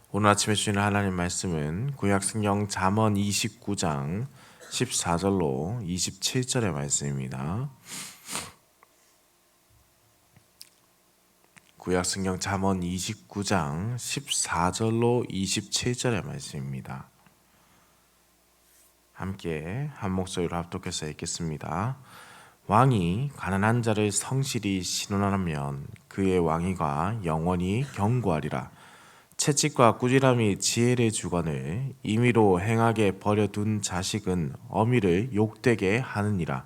오늘 아침에 주시는 하나님 말씀은 구약성경 잠언 29장 14절로 27절의 말씀입니다. 구약성경 잠언 29장 14절로 27절의 말씀입니다. 함께 한 목소리로 합독해서 읽겠습니다. 왕이 가난한 자를 성실히 신원하면 그의 왕위가 영원히 견고하리라. 채찍과 꾸지람이 지혜를 주거늘 임의로 행하게 버려둔 자식은 어미를 욕되게 하느니라.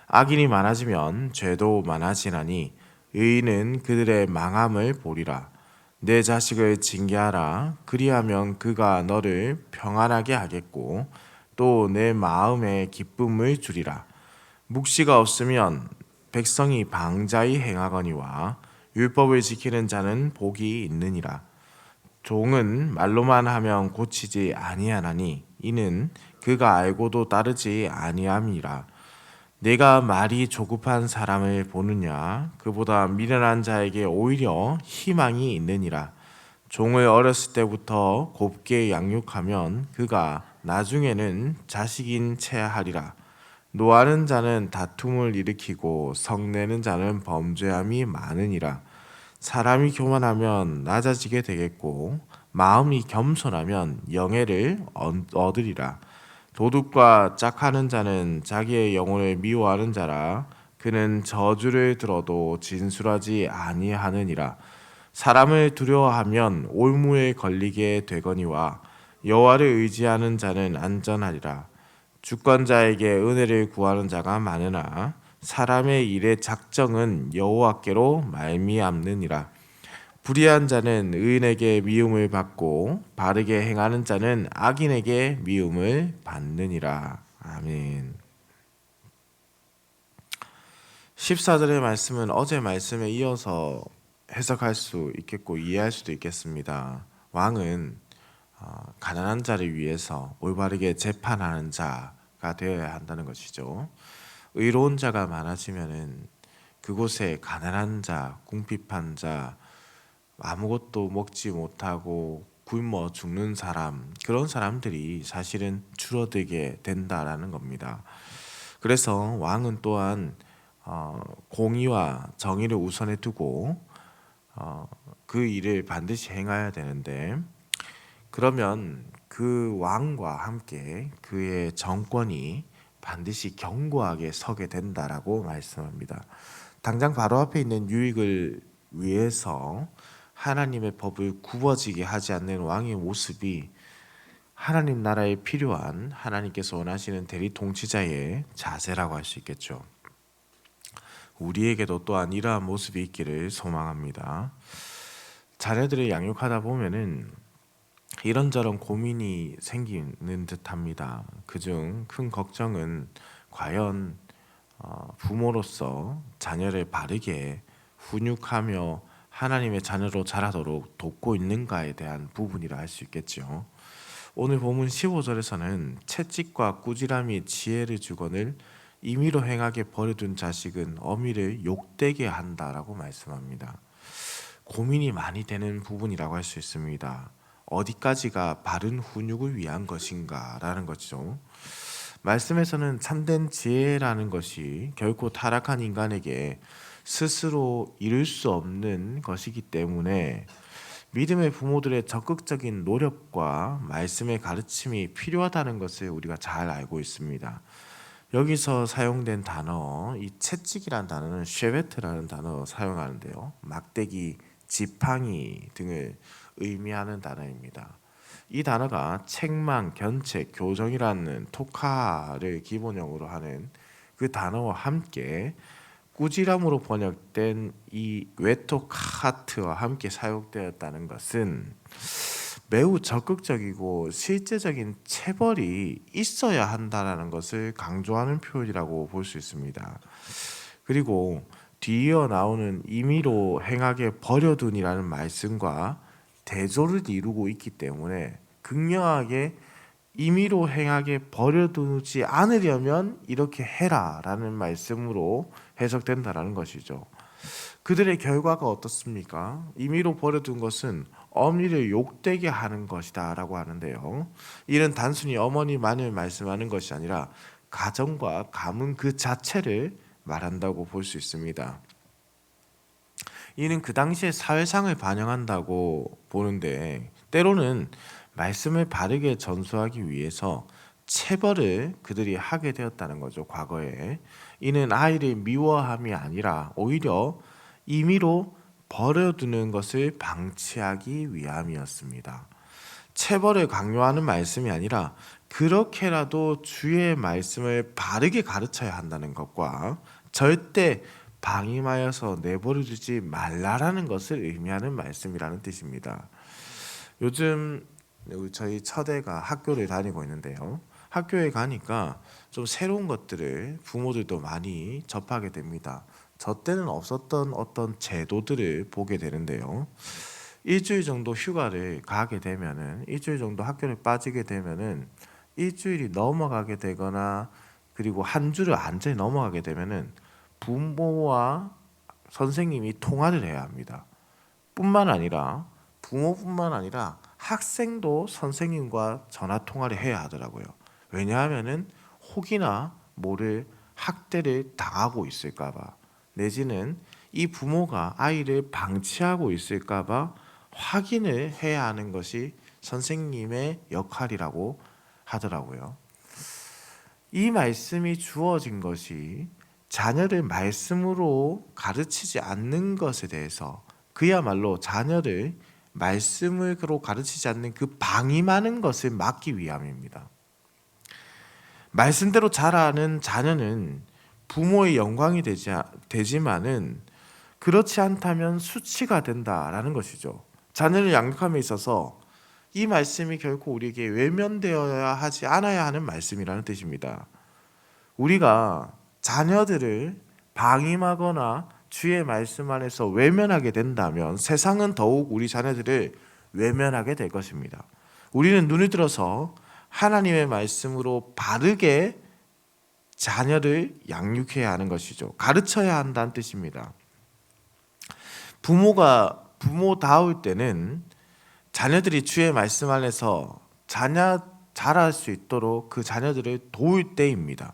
악인이 많아지면 죄도 많아지나니 의인은 그들의 망함을 보리라. 내 자식을 징계하라. 그리하면 그가 너를 평안하게 하겠고 또 내 마음에 기쁨을 주리라. 묵시가 없으면 백성이 방자히 행하거니와 율법을 지키는 자는 복이 있느니라. 종은 말로만 하면 고치지 아니하나니 이는 그가 알고도 따르지 아니함이라. 내가 말이 조급한 사람을 보느냐? 그보다 미련한 자에게 오히려 희망이 있느니라. 종을 어렸을 때부터 곱게 양육하면 그가 나중에는 자식인 채 하리라. 노하는 자는 다툼을 일으키고 성내는 자는 범죄함이 많으니라. 사람이 교만하면 낮아지게 되겠고 마음이 겸손하면 영예를 얻으리라. 도둑과 짝하는 자는 자기의 영혼을 미워하는 자라. 그는 저주를 들어도 진술하지 아니하느니라. 사람을 두려워하면 올무에 걸리게 되거니와 여호와를 의지하는 자는 안전하리라. 주권자에게 은혜를 구하는 자가 많으나 사람의 일의 작정은 여호와께로 말미암느니라. 불의한 자는 의인에게 미움을 받고 바르게 행하는 자는 악인에게 미움을 받느니라. 아멘. 14절의 말씀은 어제 말씀에 이어서 해석할 수 있겠고 이해할 수도 있겠습니다. 왕은 가난한 자를 위해서 올바르게 재판하는 자가 되어야 한다는 것이죠. 의로운 자가 많아지면은 그곳에 가난한 자, 궁핍한 자, 아무것도 먹지 못하고 굶어 죽는 사람, 그런 사람들이 사실은 줄어들게 된다라는 겁니다. 그래서 왕은 또한 공의와 정의를 우선에 두고 그 일을 반드시 행해야 되는데, 그러면 그 왕과 함께 그의 정권이 반드시 견고하게 서게 된다라고 말씀합니다. 당장 바로 앞에 있는 유익을 위해서 하나님의 법을 굽어지게 하지 않는 왕의 모습이 하나님 나라에 필요한 하나님께서 원하시는 대리 통치자의 자세라고 할 수 있겠죠. 우리에게도 또한 이러한 모습이 있기를 소망합니다. 자녀들을 양육하다 보면은 이런저런 고민이 생기는 듯합니다. 그중 큰 걱정은 과연 부모로서 자녀를 바르게 훈육하며 하나님의 자녀로 자라도록 돕고 있는가에 대한 부분이라 할 수 있겠죠. 오늘 본문 15절에서는 채찍과 꾸지람이 지혜를 주거늘 임의로 행하게 버려둔 자식은 어미를 욕되게 한다라고 말씀합니다. 고민이 많이 되는 부분이라고 할 수 있습니다. 어디까지가 바른 훈육을 위한 것인가라는 거죠. 말씀에서는 참된 지혜라는 것이 결코 타락한 인간에게 스스로 이룰 수 없는 것이기 때문에 믿음의 부모들의 적극적인 노력과 말씀의 가르침이 필요하다는 것을 우리가 잘 알고 있습니다. 여기서 사용된 단어, 이 채찍이라는 단어는 쉐베트라는 단어 사용하는데요. 막대기, 지팡이 등을 의미하는 단어입니다. 이 단어가 책망, 견책, 교정이라는 토카를 기본형으로 하는 그 단어와 함께 꾸지람으로 번역된 이 웨토카트와 함께 사용되었다는 것은 매우 적극적이고 실제적인 체벌이 있어야 한다는 것을 강조하는 표현이라고 볼 수 있습니다. 그리고 뒤이어 나오는 임의로 행하게 버려둔이라는 말씀과 대조를 이루고 있기 때문에 극명하게 임의로 행하게 버려두지 않으려면 이렇게 해라라는 말씀으로 해석된다라는 것이죠. 그들의 결과가 어떻습니까? 임의로 버려둔 것은 어머니를 욕되게 하는 것이다 라고 하는데요. 이는 단순히 어머니만을 말씀하는 것이 아니라 가정과 가문 그 자체를 말한다고 볼 수 있습니다. 이는 그 당시의 사회상을 반영한다고 보는데, 때로는 말씀을 바르게 전수하기 위해서 체벌을 그들이 하게 되었다는 거죠. 과거에 이는 아이를 미워함이 아니라 오히려 임의로 버려두는 것을 방치하기 위함이었습니다. 체벌을 강요하는 말씀이 아니라 그렇게라도 주의 말씀을 바르게 가르쳐야 한다는 것과 절대 방임하여서 내버려 두지 말라라는 것을 의미하는 말씀이라는 뜻입니다. 요즘 저희 처제가 학교를 다니고 있는데요. 학교에 가니까 좀 새로운 것들을 부모들도 많이 접하게 됩니다. 저 때는 없었던 어떤 제도들을 보게 되는데요. 일주일 정도 휴가를 가게 되면은, 일주일 정도 학교를 빠지게 되면은, 일주일이 넘어가게 되거나 그리고 한 주를 완전히 넘어가게 되면은 부모와 선생님이 통화를 해야 합니다. 뿐만 아니라 부모뿐만 아니라 학생도 선생님과 전화 통화를 해야 하더라고요. 왜냐하면은 혹이나 모를 학대를 당하고 있을까봐, 내지는 이 부모가 아이를 방치하고 있을까봐 확인을 해야 하는 것이 선생님의 역할이라고 하더라고요. 이 말씀이 주어진 것이 자녀를 말씀으로 가르치지 않는 것에 대해서, 그야말로 자녀를 말씀으로 가르치지 않는 그 방임하는 것을 막기 위함입니다. 말씀대로 자라는 자녀는 부모의 영광이 되지만은 그렇지 않다면 수치가 된다라는 것이죠. 자녀를 양육함에 있어서 이 말씀이 결코 우리에게 외면되어야 하지 않아야 하는 말씀이라는 뜻입니다. 우리가 자녀들을 방임하거나 주의 말씀 안에서 외면하게 된다면 세상은 더욱 우리 자녀들을 외면하게 될 것입니다. 우리는 눈을 들어서 하나님의 말씀으로 바르게 자녀를 양육해야 하는 것이죠. 가르쳐야 한다는 뜻입니다. 부모다울 때는 자녀들이 주의 말씀 안에서 자랄 수 있도록 그 자녀들을 도울 때입니다.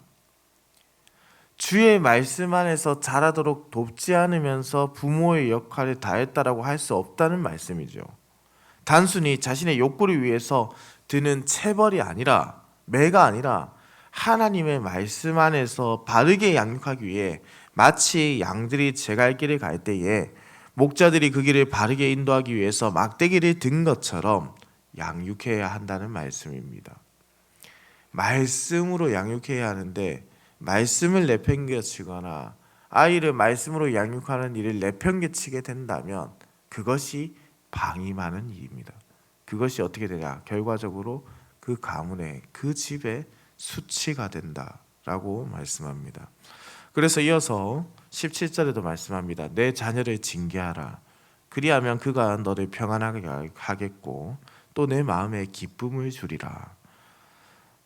주의 말씀 안에서 자라도록 돕지 않으면서 부모의 역할을 다했다라고 할 수 없다는 말씀이죠. 단순히 자신의 욕구를 위해서 드는 체벌이 아니라, 매가 아니라 하나님의 말씀 안에서 바르게 양육하기 위해, 마치 양들이 제갈 길을 갈 때에 목자들이 그 길을 바르게 인도하기 위해서 막대기를 든 것처럼 양육해야 한다는 말씀입니다. 말씀으로 양육해야 하는데 말씀을 내팽개치거나 아이를 말씀으로 양육하는 일을 내팽개치게 된다면 그것이 방임하는 일입니다. 그것이 어떻게 되냐? 결과적으로 그 가문에, 그 집에 수치가 된다라고 말씀합니다. 그래서 이어서 17절에도 말씀합니다. 내 자녀를 징계하라. 그리하면 그가 너를 평안하게 하겠고 또 내 마음에 기쁨을 주리라.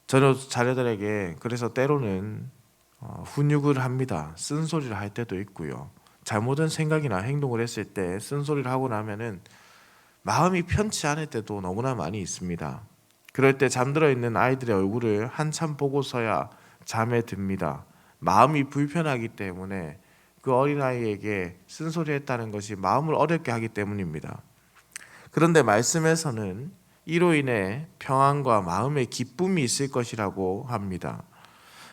저는 자녀들에게 그래서 때로는 훈육을 합니다. 쓴소리를 할 때도 있고요. 잘못된 생각이나 행동을 했을 때 쓴소리를 하고 나면은 마음이 편치 않을 때도 너무나 많이 있습니다. 그럴 때 잠들어 있는 아이들의 얼굴을 한참 보고서야 잠에 듭니다. 마음이 불편하기 때문에 그 어린아이에게 쓴소리했다는 것이 마음을 어렵게 하기 때문입니다. 그런데 말씀에서는 이로 인해 평안과 마음의 기쁨이 있을 것이라고 합니다.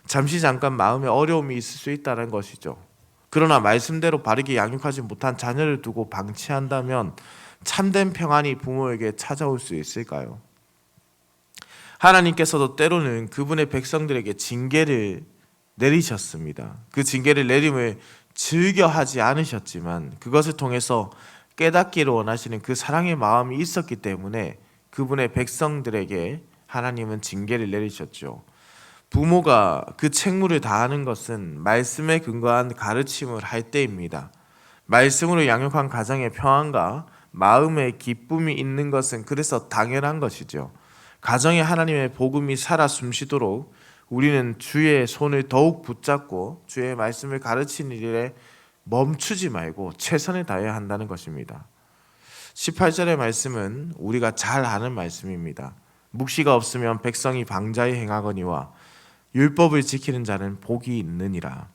잠시 잠깐 마음에 어려움이 있을 수 있다는 것이죠. 그러나 말씀대로 바르게 양육하지 못한 자녀를 두고 방치한다면 참된 평안이 부모에게 찾아올 수 있을까요? 하나님께서도 때로는 그분의 백성들에게 징계를 내리셨습니다. 그 징계를 내림을 즐겨 하지 않으셨지만 그것을 통해서 깨닫기를 원하시는 그 사랑의 마음이 있었기 때문에 그분의 백성들에게 하나님은 징계를 내리셨죠. 부모가 그 책무를 다하는 것은 말씀에 근거한 가르침을 할 때입니다. 말씀으로 양육한 가정의 평안과 마음의 기쁨이 있는 것은 그래서 당연한 것이죠. 가정에 하나님의 복음이 살아 숨쉬도록 우리는 주의 손을 더욱 붙잡고 주의 말씀을 가르치는 일에 멈추지 말고 최선을 다해야 한다는 것입니다. 18절의 말씀은 우리가 잘 아는 말씀입니다. 묵시가 없으면 백성이 방자히 행하거니와 율법을 지키는 자는 복이 있느니라.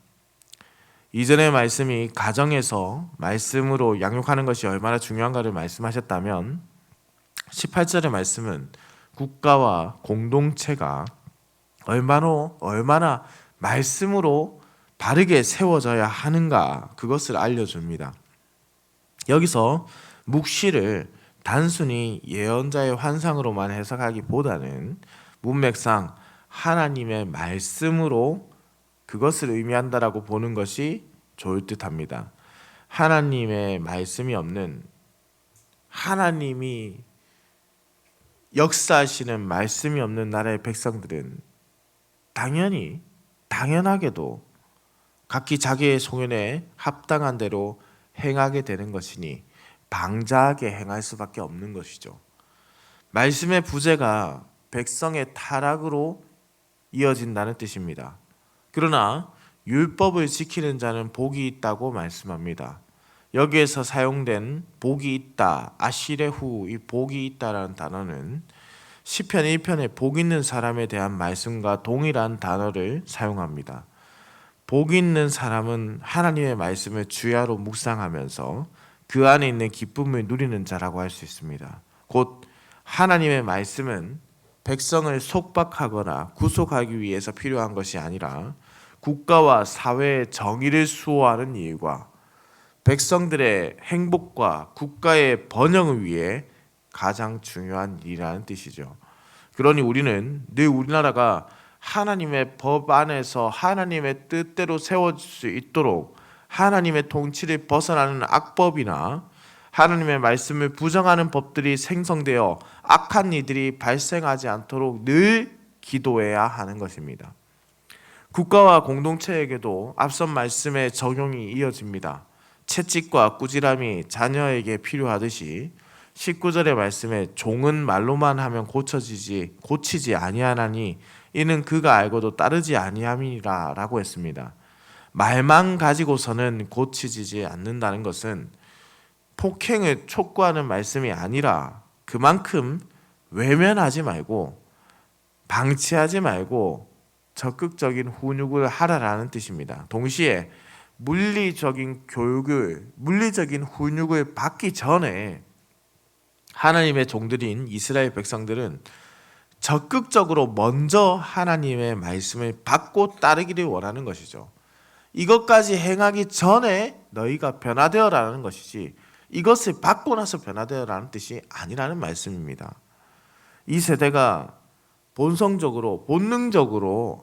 이전의 말씀이 가정에서 말씀으로 양육하는 것이 얼마나 중요한가를 말씀하셨다면 18절의 말씀은 국가와 공동체가 얼마나 말씀으로 바르게 세워져야 하는가, 그것을 알려줍니다. 여기서 묵시를 단순히 예언자의 환상으로만 해석하기보다는 문맥상 하나님의 말씀으로 그것을 의미한다라고 보는 것이 좋을 듯합니다. 하나님의 말씀이 없는, 하나님이 역사하시는 말씀이 없는 나라의 백성들은 당연하게도 각기 자기의 소견에 합당한 대로 행하게 되는 것이니 방자하게 행할 수밖에 없는 것이죠. 말씀의 부재가 백성의 타락으로 이어진다는 뜻입니다. 그러나 율법을 지키는 자는 복이 있다고 말씀합니다. 여기에서 사용된 복이 있다, 아시레후, 이 복이 있다라는 단어는 시편 1편의 복 있는 사람에 대한 말씀과 동일한 단어를 사용합니다. 복 있는 사람은 하나님의 말씀을 주야로 묵상하면서 그 안에 있는 기쁨을 누리는 자라고 할 수 있습니다. 곧 하나님의 말씀은 백성을 속박하거나 구속하기 위해서 필요한 것이 아니라 국가와 사회의 정의를 수호하는 일과 백성들의 행복과 국가의 번영을 위해 가장 중요한 일이라는 뜻이죠. 그러니 우리는 늘 우리나라가 하나님의 법 안에서 하나님의 뜻대로 세워질 수 있도록 하나님의 통치를 벗어나는 악법이나 하나님의 말씀을 부정하는 법들이 생성되어 악한 일들이 발생하지 않도록 늘 기도해야 하는 것입니다. 국가와 공동체에게도 앞선 말씀의 적용이 이어집니다. 채찍과 꾸지람이 자녀에게 필요하듯이 19절의 말씀에 종은 말로만 하면 고치지 아니하나니 이는 그가 알고도 따르지 아니함이라 라고 했습니다. 말만 가지고서는 고치지지 않는다는 것은 폭행을 촉구하는 말씀이 아니라 그만큼 외면하지 말고 방치하지 말고 적극적인 훈육을 하라라는 뜻입니다. 동시에 물리적인 훈육을 받기 전에 하나님의 종들인 이스라엘 백성들은 적극적으로 먼저 하나님의 말씀을 받고 따르기를 원하는 것이죠. 이것까지 행하기 전에 너희가 변화되어라는 것이지 이것을 받고 나서 변화되어라는 뜻이 아니라는 말씀입니다. 이 세대가 본능적으로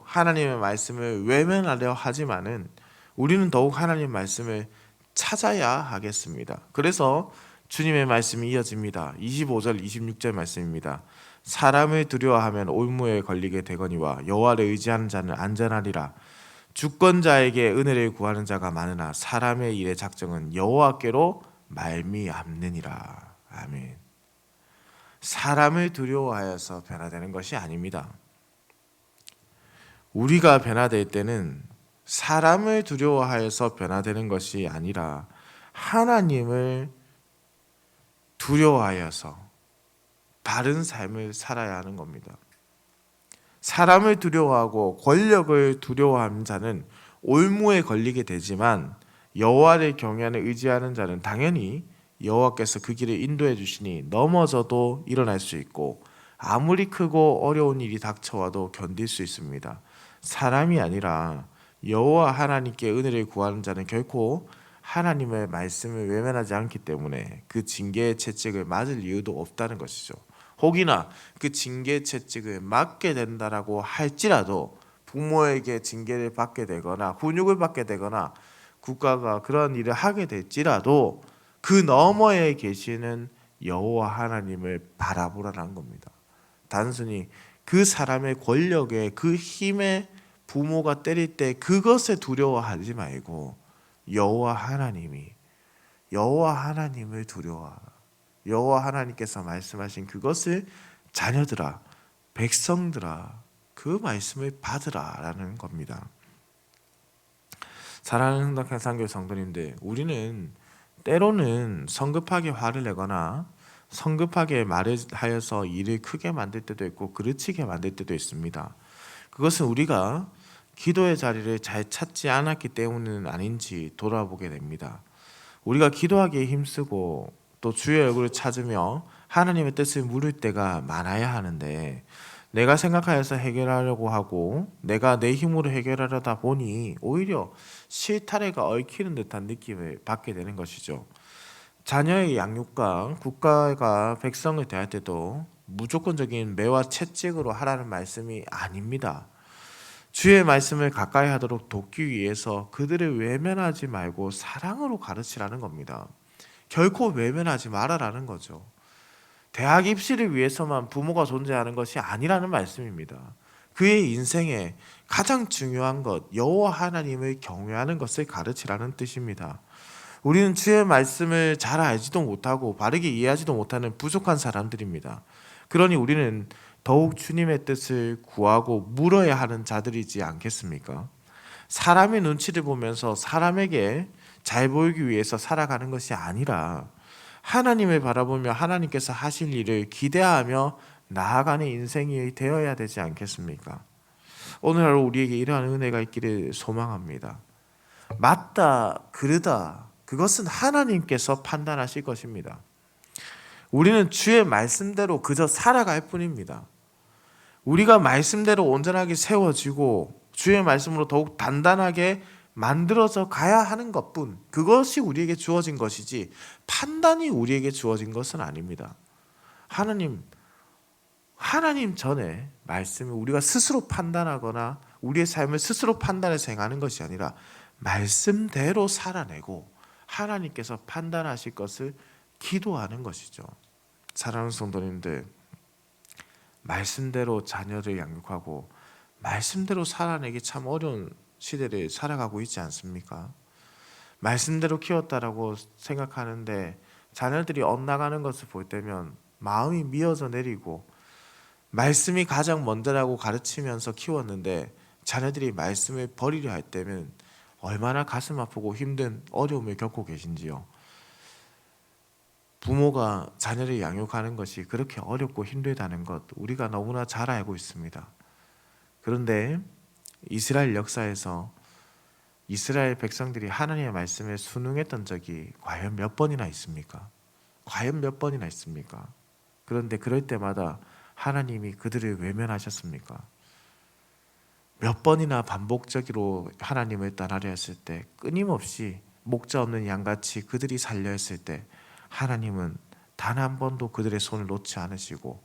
하나님의 말씀을 외면하려 하지만은 우리는 더욱 하나님의 말씀을 찾아야 하겠습니다. 그래서 주님의 말씀이 이어집니다. 25절 26절 말씀입니다. 사람을 두려워하면 올무에 걸리게 되거니와 여호와를 의지하는 자는 안전하리라. 주권자에게 은혜를 구하는 자가 많으나 사람의 일의 작정은 여호와께로 말미암느니라. 아멘. 사람을 두려워하여서 변화되는 것이 아닙니다. 우리가 변화될 때는 사람을 두려워하여서 변화되는 것이 아니라 하나님을 두려워하여서 바른 삶을 살아야 하는 겁니다. 사람을 두려워하고 권력을 두려워하는 자는 올무에 걸리게 되지만 여호와를 경외하는 의지하는 자는 당연히 여호와께서 그 길을 인도해 주시니 넘어져도 일어날 수 있고 아무리 크고 어려운 일이 닥쳐와도 견딜 수 있습니다. 사람이 아니라 여호와 하나님께 은혜를 구하는 자는 결코 하나님의 말씀을 외면하지 않기 때문에 그 징계의 채찍을 맞을 이유도 없다는 것이죠. 혹이나 그 징계의 채찍을 맞게 된다라고 할지라도 부모에게 징계를 받게 되거나 훈육을 받게 되거나 국가가 그런 일을 하게 될지라도 그 너머에 계시는 여호와 하나님을 바라보라는 겁니다. 단순히 그 사람의 권력에 그 힘에 부모가 때릴 때 그것에 두려워하지 말고 여호와 하나님을 두려워하라. 여호와 하나님께서 말씀하신 그것을 자녀들아, 백성들아, 그 말씀을 받으라라는 겁니다. 사랑하는 흥덕향상교회 성도님들, 우리는 때로는 성급하게 화를 내거나 성급하게 말을 하여서 일을 크게 만들 때도 있고 그르치게 만들 때도 있습니다. 그것은 우리가 기도의 자리를 잘 찾지 않았기 때문은 아닌지 돌아보게 됩니다. 우리가 기도하기에 힘쓰고 또 주의 얼굴을 찾으며 하나님의 뜻을 물을 때가 많아야 하는데, 내가 생각하여서 해결하려고 하고 내가 내 힘으로 해결하려다 보니 오히려 실타래가 얽히는 듯한 느낌을 받게 되는 것이죠. 자녀의 양육과 국가가 백성을 대할 때도 무조건적인 매와 채찍으로 하라는 말씀이 아닙니다. 주의 말씀을 가까이 하도록 돕기 위해서 그들을 외면하지 말고 사랑으로 가르치라는 겁니다. 결코 외면하지 말아라는 거죠. 대학 입시를 위해서만 부모가 존재하는 것이 아니라는 말씀입니다. 그의 인생에 가장 중요한 것, 여호와 하나님을 경외하는 것을 가르치라는 뜻입니다. 우리는 주의 말씀을 잘 알지도 못하고 바르게 이해하지도 못하는 부족한 사람들입니다. 그러니 우리는 더욱 주님의 뜻을 구하고 물어야 하는 자들이지 않겠습니까? 사람의 눈치를 보면서 사람에게 잘 보이기 위해서 살아가는 것이 아니라 하나님을 바라보며 하나님께서 하실 일을 기대하며 나아가는 인생이 되어야 되지 않겠습니까? 오늘 하루 우리에게 이러한 은혜가 있기를 소망합니다. 맞다, 그르다, 그것은 하나님께서 판단하실 것입니다. 우리는 주의 말씀대로 그저 살아갈 뿐입니다. 우리가 말씀대로 온전하게 세워지고 주의 말씀으로 더욱 단단하게 만들어져 가야 하는 것뿐, 그것이 우리에게 주어진 것이지 판단이 우리에게 주어진 것은 아닙니다. 하나님 전에 말씀을 우리가 스스로 판단하거나 우리의 삶을 스스로 판단해서 행하는 것이 아니라 말씀대로 살아내고 하나님께서 판단하실 것을 기도하는 것이죠. 사랑하는 성도님들, 말씀대로 자녀를 양육하고 말씀대로 살아내기 참 어려운 시대를 살아가고 있지 않습니까? 말씀대로 키웠다라고 생각하는데 자녀들이 엇나가는 것을 볼 때면 마음이 미어져 내리고, 말씀이 가장 먼저라고 가르치면서 키웠는데 자녀들이 말씀을 버리려 할 때면 얼마나 가슴 아프고 힘든 어려움을 겪고 계신지요. 부모가 자녀를 양육하는 것이 그렇게 어렵고 힘들다는 것 우리가 너무나 잘 알고 있습니다. 그런데 이스라엘 역사에서 이스라엘 백성들이 하나님의 말씀에 순응했던 적이 과연 몇 번이나 있습니까? 과연 몇 번이나 있습니까? 그런데 그럴 때마다 하나님이 그들을 외면하셨습니까? 몇 번이나 반복적으로 하나님을 떠나려 했을 때, 끊임없이 목자 없는 양같이 그들이 살려 했을 때 하나님은 단 한 번도 그들의 손을 놓지 않으시고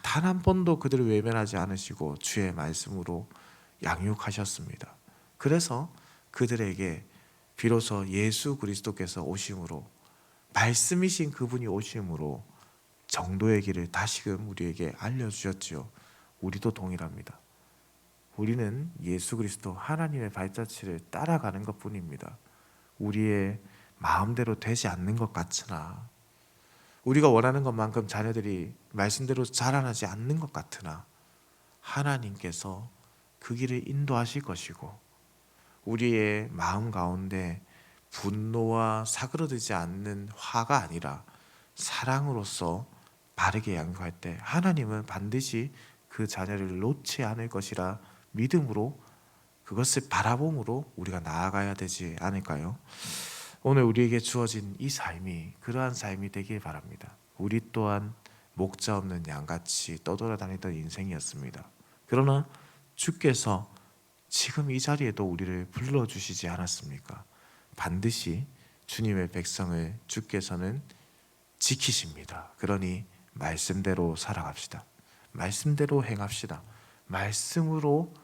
단 한 번도 그들을 외면하지 않으시고 주의 말씀으로 양육하셨습니다. 그래서 그들에게 비로소 예수 그리스도께서 오심으로, 말씀이신 그분이 오심으로 정도의 길을 다시금 우리에게 알려주셨지요. 우리도 동일합니다. 우리는 예수 그리스도 하나님의 발자취를 따라가는 것뿐입니다. 우리의 마음대로 되지 않는 것 같으나, 우리가 원하는 것만큼 자녀들이 말씀대로 자라나지 않는 것 같으나 하나님께서 그 길을 인도하실 것이고, 우리의 마음 가운데 분노와 사그러들지 않는 화가 아니라 사랑으로서 바르게 양육할 때 하나님은 반드시 그 자녀를 놓지 않을 것이라 믿음으로, 그것을 바라봄으로 우리가 나아가야 되지 않을까요? 오늘 우리에게 주어진 이 삶이 그러한 삶이 되길 바랍니다. 우리 또한 목자 없는 양같이 떠돌아다니던 인생이었습니다. 그러나 주께서 지금 이 자리에도 우리를 불러주시지 않았습니까? 반드시 주님의 백성을 주께서는 지키십니다. 그러니 말씀대로 살아갑시다. 말씀대로 행합시다. 말씀으로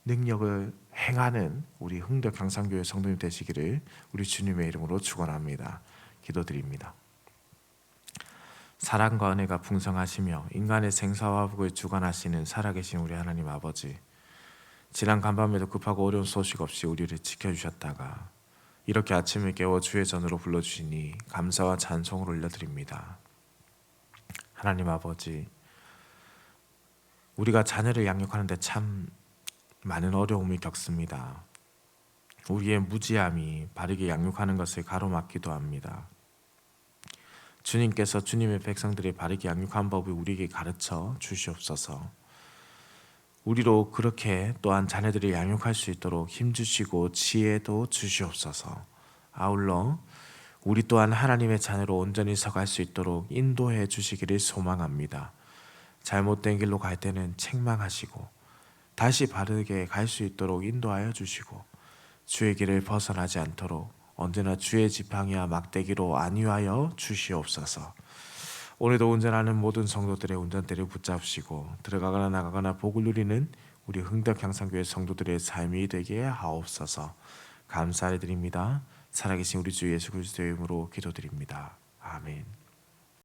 능력을 행하는 우리 흥덕 향상교회 성도님 되시기를 우리 주님의 이름으로 축원합니다. 기도드립니다. 사랑과 은혜가 풍성하시며 인간의 생사화복을 주관하시는 살아계신 우리 하나님 아버지, 지난 간밤에도 급하고 어려운 소식 없이 우리를 지켜주셨다가 이렇게 아침을 깨워 주의 전으로 불러주시니 감사와 찬송을 올려드립니다. 하나님 아버지, 우리가 자녀를 양육하는데 참 많은 어려움을 겪습니다. 우리의 무지함이 바르게 양육하는 것을 가로막기도 합니다. 주님께서 주님의 백성들이 바르게 양육한 법을 우리에게 가르쳐 주시옵소서. 우리로 그렇게 또한 자녀들을 양육할 수 있도록 힘주시고 지혜도 주시옵소서. 아울러 우리 또한 하나님의 자녀로 온전히 서갈 수 있도록 인도해 주시기를 소망합니다. 잘못된 길로 갈 때는 책망하시고 다시 바르게 갈 수 있도록 인도하여 주시고 주의 길을 벗어나지 않도록 언제나 주의 지팡이와 막대기로 안위하여 주시옵소서. 오늘도 운전하는 모든 성도들의 운전대를 붙잡으시고 들어가거나 나가거나 복을 누리는 우리 흥덕향상교회 성도들의 삶이 되게 하옵소서. 감사드립니다. 살아계신 우리 주 예수 그리스도의 이름으로 기도드립니다. 아멘.